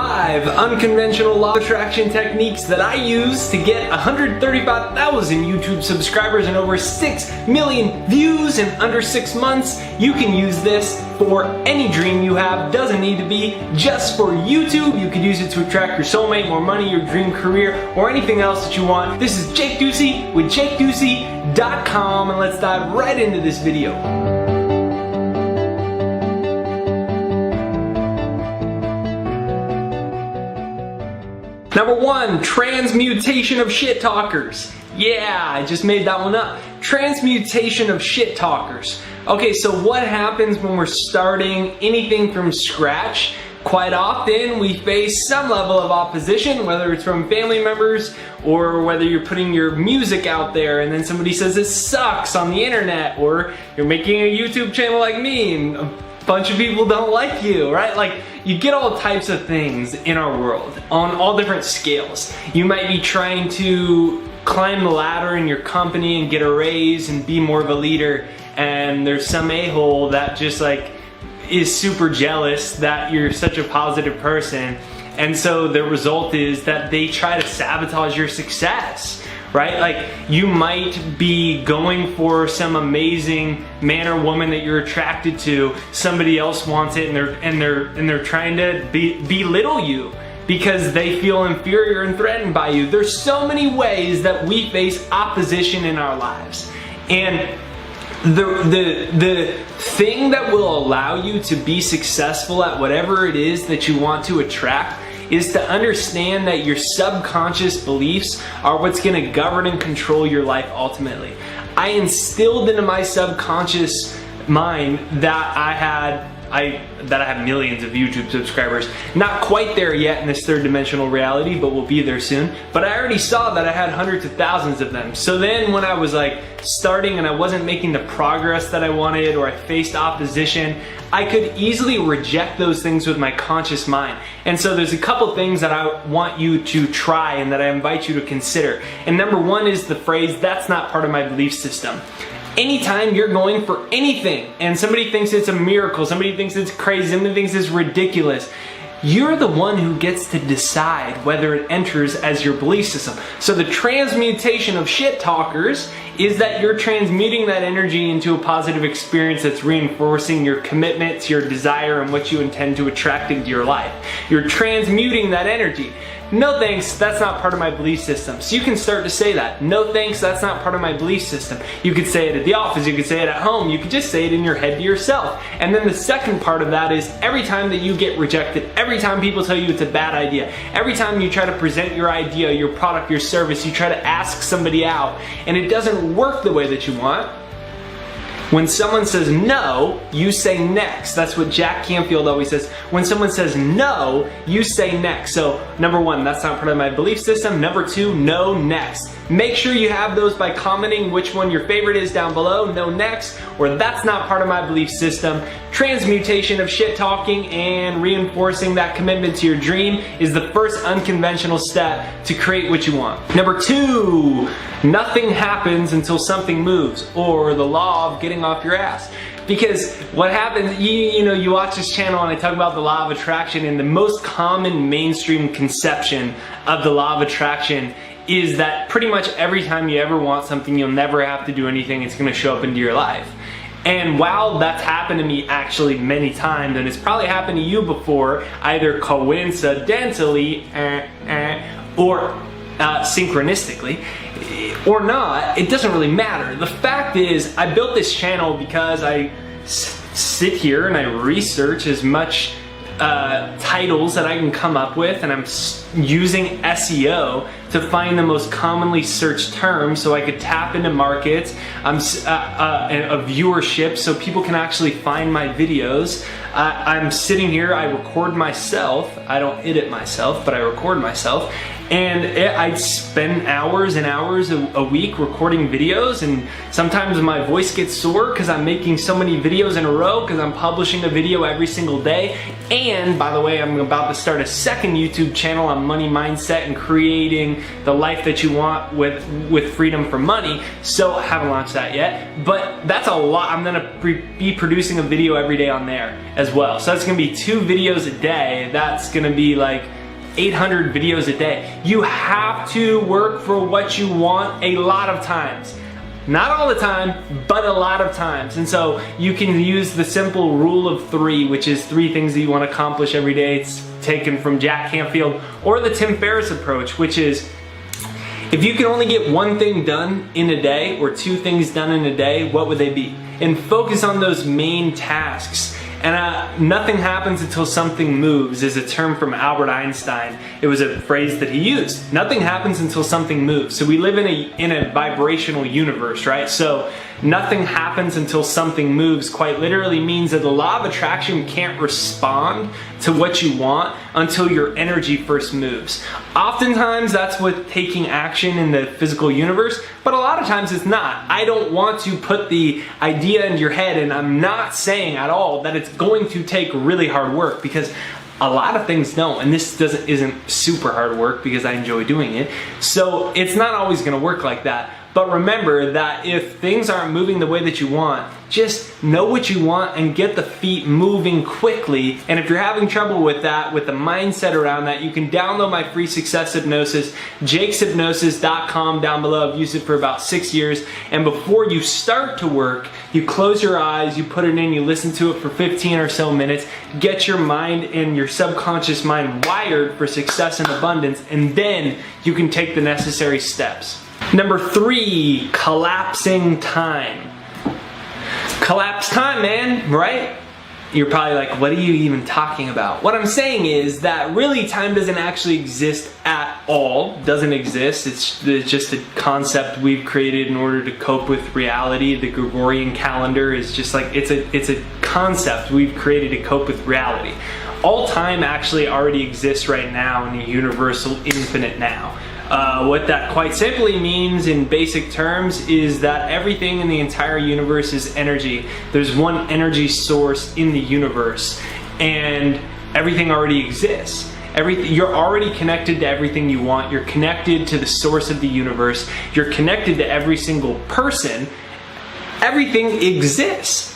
5 unconventional law of attraction techniques that I use to get 135,000 YouTube subscribers and over 6 million views in under 6 months. You can use this for any dream you have. Doesn't need to be just for YouTube. You could use it to attract your soulmate, more money, your dream career, or anything else that you want. This is Jake Ducey with JakeDucey.com, and let's dive right into this video. Number 1, transmutation of shit talkers. Yeah, I just made that one up. Transmutation of shit talkers. Okay, so what happens when we're starting anything from scratch? Quite often we face some level of opposition, whether it's from family members or whether you're putting your music out there and then somebody says it sucks on the internet, or you're making a YouTube channel like me and a bunch of people don't like you, right? Like, you get all types of things in our world on all different scales. You might be trying to climb the ladder in your company and get a raise and be more of a leader, and there's some a-hole that just like is super jealous that you're such a positive person, and so the result is that they try to sabotage your success, right? Like, you might be going for some amazing man or woman that you're attracted to. Somebody else wants it, and they're trying to belittle you because they feel inferior and threatened by you. There's so many ways that we face opposition in our lives, and the thing that will allow you to be successful at whatever it is that you want to attract is to understand that your subconscious beliefs are what's going to govern and control your life ultimately. I instilled into my subconscious mind that I have millions of YouTube subscribers. Not quite there yet in this third dimensional reality, but we'll be there soon. But I already saw that I had hundreds of thousands of them. So then when I was like starting and I wasn't making the progress that I wanted, or I faced opposition, I could easily reject those things with my conscious mind. And so there's a couple things that I want you to try and that I invite you to consider. And number 1 is the phrase, "That's not part of my belief system." Anytime you're going for anything and somebody thinks it's a miracle, somebody thinks it's crazy, somebody thinks it's ridiculous, you're the one who gets to decide whether it enters as your belief system. So the transmutation of shit talkers is that you're transmuting that energy into a positive experience that's reinforcing your commitment to your desire and what you intend to attract into your life. You're transmuting that energy. "No thanks, that's not part of my belief system." So you can start to say that. "No thanks, that's not part of my belief system." You could say it at the office, you could say it at home, you could just say it in your head to yourself. And then the second part of that is every time that you get rejected, every time people tell you it's a bad idea, every time you try to present your idea, your product, your service, you try to ask somebody out and it doesn't work the way that you want, when someone says no, you say next. That's what Jack Canfield always says. When someone says no, you say next. So number 1, that's not part of my belief system. Number 2, no, next. Make sure you have those by commenting which one your favorite is down below. No, next, or that's not part of my belief system. Transmutation of shit talking and reinforcing that commitment to your dream is the first unconventional step to create what you want. Number 2, nothing happens until something moves, or the law of getting off your ass. Because what happens, you watch this channel and I talk about the law of attraction, and the most common mainstream conception of the law of attraction is that pretty much every time you ever want something, you'll never have to do anything, it's going to show up into your life. And while that's happened to me actually many times, and it's probably happened to you before, either coincidentally or synchronistically, or not, it doesn't really matter. The fact is, I built this channel because I sit here and I research as much titles that I can come up with, and I'm using SEO to find the most commonly searched terms so I could tap into markets, a viewership, so people can actually find my videos. I'm sitting here, I record myself, I don't edit myself, but I record myself, and I spend hours and hours a week recording videos, and sometimes my voice gets sore because I'm making so many videos in a row because I'm publishing a video every single day. And by the way, I'm about to start a second YouTube channel on money mindset and creating the life that you want with freedom from money. So I haven't launched that yet, but that's a lot. I'm gonna be producing a video every day on there, as well. So that's gonna be 2 videos a day. That's gonna be like 800 videos a day. You have to work for what you want a lot of times. Not all the time, but a lot of times. And so you can use the simple rule of 3, which is 3 things that you want to accomplish every day. It's taken from Jack Canfield, or the Tim Ferriss approach, which is if you can only get 1 thing done in a day or 2 things done in a day, what would they be? And focus on those main tasks. And nothing happens until something moves is a term from Albert Einstein. It was a phrase that he used. Nothing happens until something moves. So we live in a vibrational universe, right? So nothing happens until something moves quite literally means that the law of attraction can't respond to what you want until your energy first moves. Oftentimes that's with taking action in the physical universe, but a lot of times it's not. I don't want to put the idea into your head, and I'm not saying at all that it's going to take really hard work, because a lot of things don't, and this isn't super hard work because I enjoy doing it. So it's not always gonna work like that. But remember that if things aren't moving the way that you want, just know what you want and get the feet moving quickly. And if you're having trouble with that, with the mindset around that, you can download my free success hypnosis, jakeshypnosis.com down below. I've used it for about 6 years. And before you start to work, you close your eyes, you put it in, you listen to it for 15 or so minutes, get your mind and your subconscious mind wired for success and abundance, and then you can take the necessary steps. Number 3, collapsing time. Collapse time, man, right? You're probably like, what are you even talking about? What I'm saying is that really time doesn't actually exist at all. Doesn't exist. It's just a concept we've created in order to cope with reality. The Gregorian calendar is just like, it's a concept we've created to cope with reality. All time actually already exists right now in the universal infinite now. What that quite simply means in basic terms is that everything in the entire universe is energy. There's one energy source in the universe, and everything already exists. You're already connected to everything you want. You're connected to the source of the universe. You're connected to every single person. Everything exists.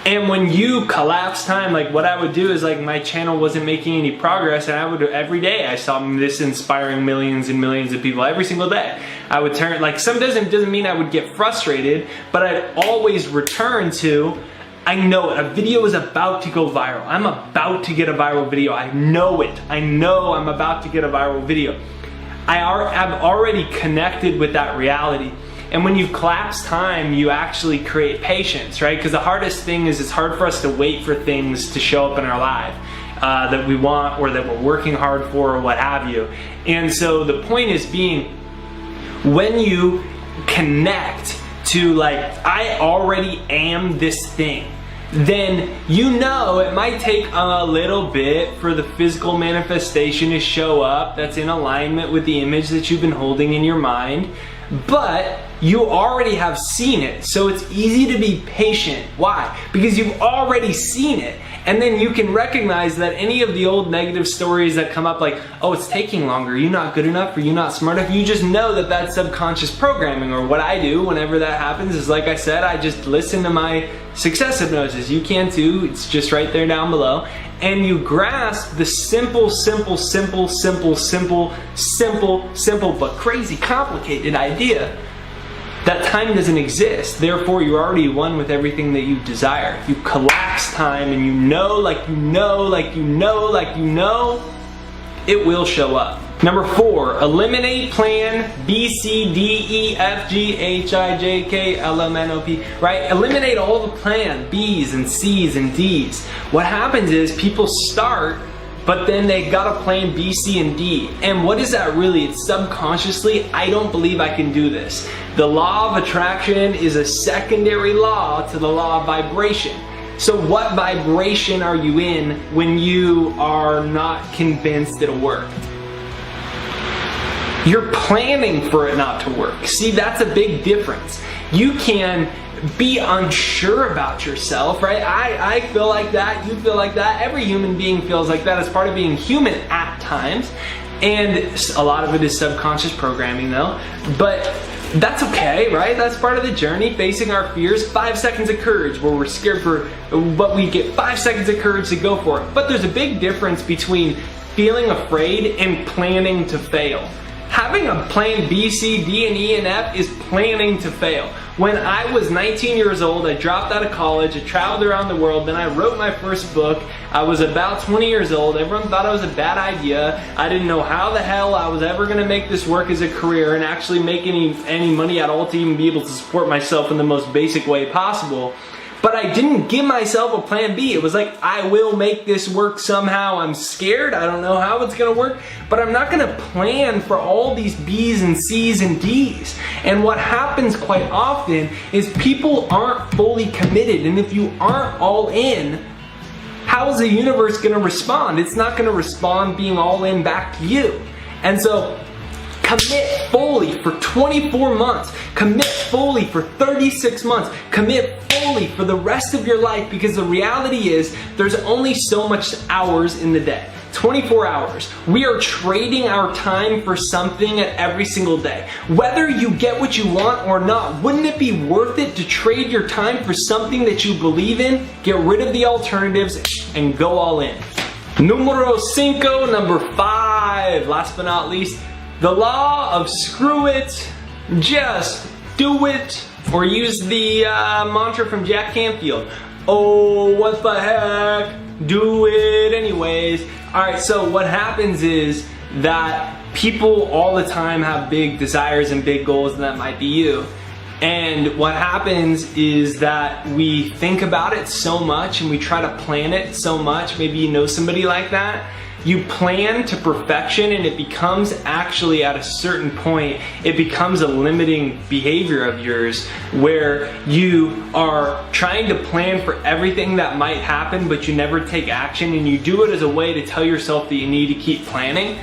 And when you collapse time, like what I would do is, like, my channel wasn't making any progress, and I would, every day I saw this inspiring millions and millions of people every single day. I would turn, like, some doesn't mean I would get frustrated, but I'd always return to, I know it, a video is about to go viral. I'm about to get a viral video. I know it. I know I'm about to get a viral video. I'm already connected with that reality. And when you collapse time, you actually create patience, right? Because the hardest thing is it's hard for us to wait for things to show up in our life that we want or that we're working hard for or what have you. And so the point is being, when you connect to, like, I already am this thing, then you know it might take a little bit for the physical manifestation to show up that's in alignment with the image that you've been holding in your mind. But you already have seen it, so it's easy to be patient. Why? Because you've already seen it. And then you can recognize that any of the old negative stories that come up, like, oh, it's taking longer, you're not good enough, or you're not smart enough, you just know that that's subconscious programming. Or what I do whenever that happens is, like I said, I just listen to my success hypnosis. You can too, it's just right there down below. And you grasp the simple, but crazy complicated idea that time doesn't exist. Therefore, you're already one with everything that you desire. You collapse time, and you know, it will show up. Number 4, eliminate plan B, C, D, E, F, G, H, I, J, K, L, M, N, O, P, right? Eliminate all the plan B's and C's and D's. What happens is people start, but then they got a plan B, C, and D. And what is that really? It's subconsciously, I don't believe I can do this. The law of attraction is a secondary law to the law of vibration. So what vibration are you in when you are not convinced it'll work? You're planning for it not to work. See, that's a big difference. You can be unsure about yourself, right? I feel like that, you feel like that, every human being feels like that as part of being human at times. And a lot of it is subconscious programming though, but that's okay, right? That's part of the journey, facing our fears. 5 seconds of courage, where we're scared for, but we get 5 seconds of courage to go for it. But there's a big difference between feeling afraid and planning to fail. Having a plan B, C, D, and E, and F is planning to fail. When I was 19 years old, I dropped out of college, I traveled around the world, then I wrote my first book. I was about 20 years old. Everyone thought it was a bad idea. I didn't know how the hell I was ever gonna make this work as a career and actually make any money at all to even be able to support myself in the most basic way possible. But I didn't give myself a plan B. It was like, I will make this work somehow. I'm scared. I don't know how it's gonna work, but I'm not gonna plan for all these B's and C's and D's. And what happens quite often is people aren't fully committed. And if you aren't all in, how is the universe gonna respond? It's not gonna respond being all in back to you. And so, commit fully for 24 months. Commit fully for 36 months. Commit fully for the rest of your life, because the reality is there's only so much hours in the day. 24 hours. We are trading our time for something at every single day. Whether you get what you want or not, wouldn't it be worth it to trade your time for something that you believe in, get rid of the alternatives, and go all in? Numero 5, number 5, last but not least, the law of screw it, just do it, or use the mantra from Jack Canfield. Oh, what the heck, do it anyways. Alright, so what happens is that people all the time have big desires and big goals, and that might be you. And what happens is that we think about it so much and we try to plan it so much. Maybe you know somebody like that. You plan to perfection, and it becomes actually, at a certain point, it becomes a limiting behavior of yours where you are trying to plan for everything that might happen, but you never take action, and you do it as a way to tell yourself that you need to keep planning.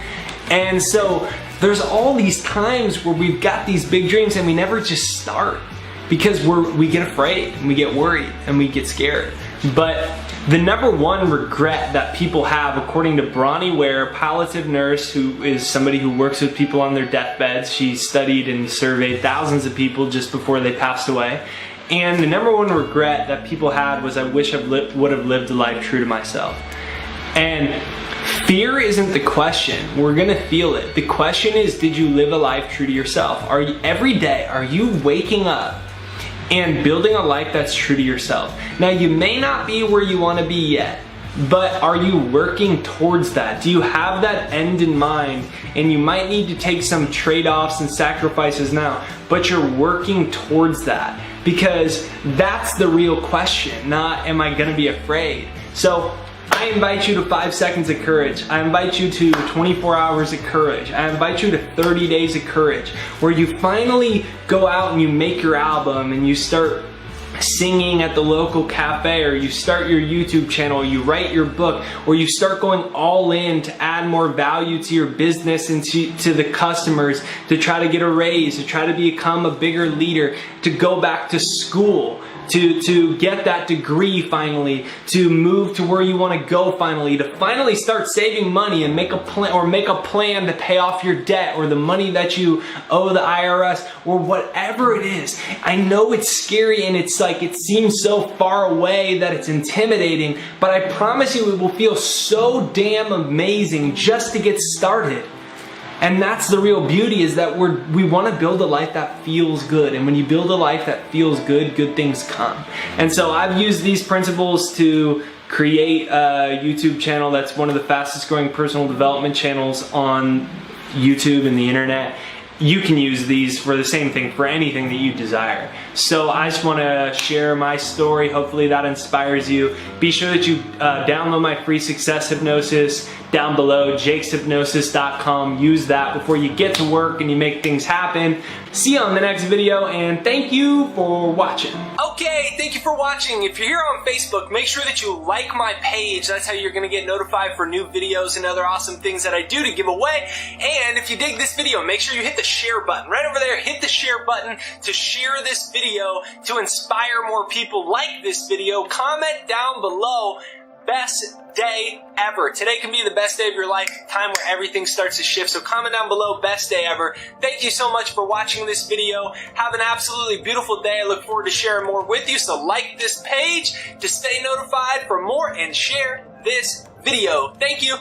And so there's all these times where we've got these big dreams and we never just start because we get afraid and we get worried and we get scared. But the number one regret that people have, according to Bronnie Ware, a palliative nurse who is somebody who works with people on their deathbeds, she studied and surveyed thousands of people just before they passed away. And the number one regret that people had was, I wish I would have lived a life true to myself. And fear isn't the question. We're gonna feel it. The question is, did you live a life true to yourself? Every day, are you waking up and building a life that's true to yourself? Now, you may not be where you want to be yet, but are you working towards that? Do you have that end in mind? And you might need to take some trade-offs and sacrifices now, but you're working towards that, because that's the real question, not am I gonna be afraid? So I invite you to 5 seconds of courage. I invite you to 24 hours of courage. I invite you to 30 days of courage, where you finally go out and you make your album and you start singing at the local cafe, or you start your YouTube channel, or you write your book, or you start going all in to add more value to your business and to the customers, to try to get a raise, to try to become a bigger leader, to go back to school, to get that degree finally, to move to where you want to go finally, to finally start saving money and make a plan to pay off your debt or the money that you owe the IRS or whatever it is. I know it's scary and it's like it seems so far away that it's intimidating, but I promise you it will feel so damn amazing just to get started. And that's the real beauty, is that we want to build a life that feels good. And when you build a life that feels good, good things come. And so I've used these principles to create a YouTube channel that's one of the fastest growing personal development channels on YouTube and the internet. You can use these for the same thing, for anything that you desire. So I just want to share my story. Hopefully that inspires you. Be sure that you download my free success hypnosis down below, jakeshypnosis.com. Use that before you get to work and you make things happen. See you on the next video, and thank you for watching. Okay, thank you for watching. If you're here on Facebook, make sure that you like my page. That's how you're gonna get notified for new videos and other awesome things that I do to give away. And if you dig this video, make sure you hit the share button. Right over there, hit the share button to share this video, to inspire more people like this video. Comment down below best day ever. Today can be the best day of your life, time where everything starts to shift. So comment down below, best day ever. Thank you so much for watching this video. Have an absolutely beautiful day. I look forward to sharing more with you. So like this page to stay notified for more and share this video. Thank you.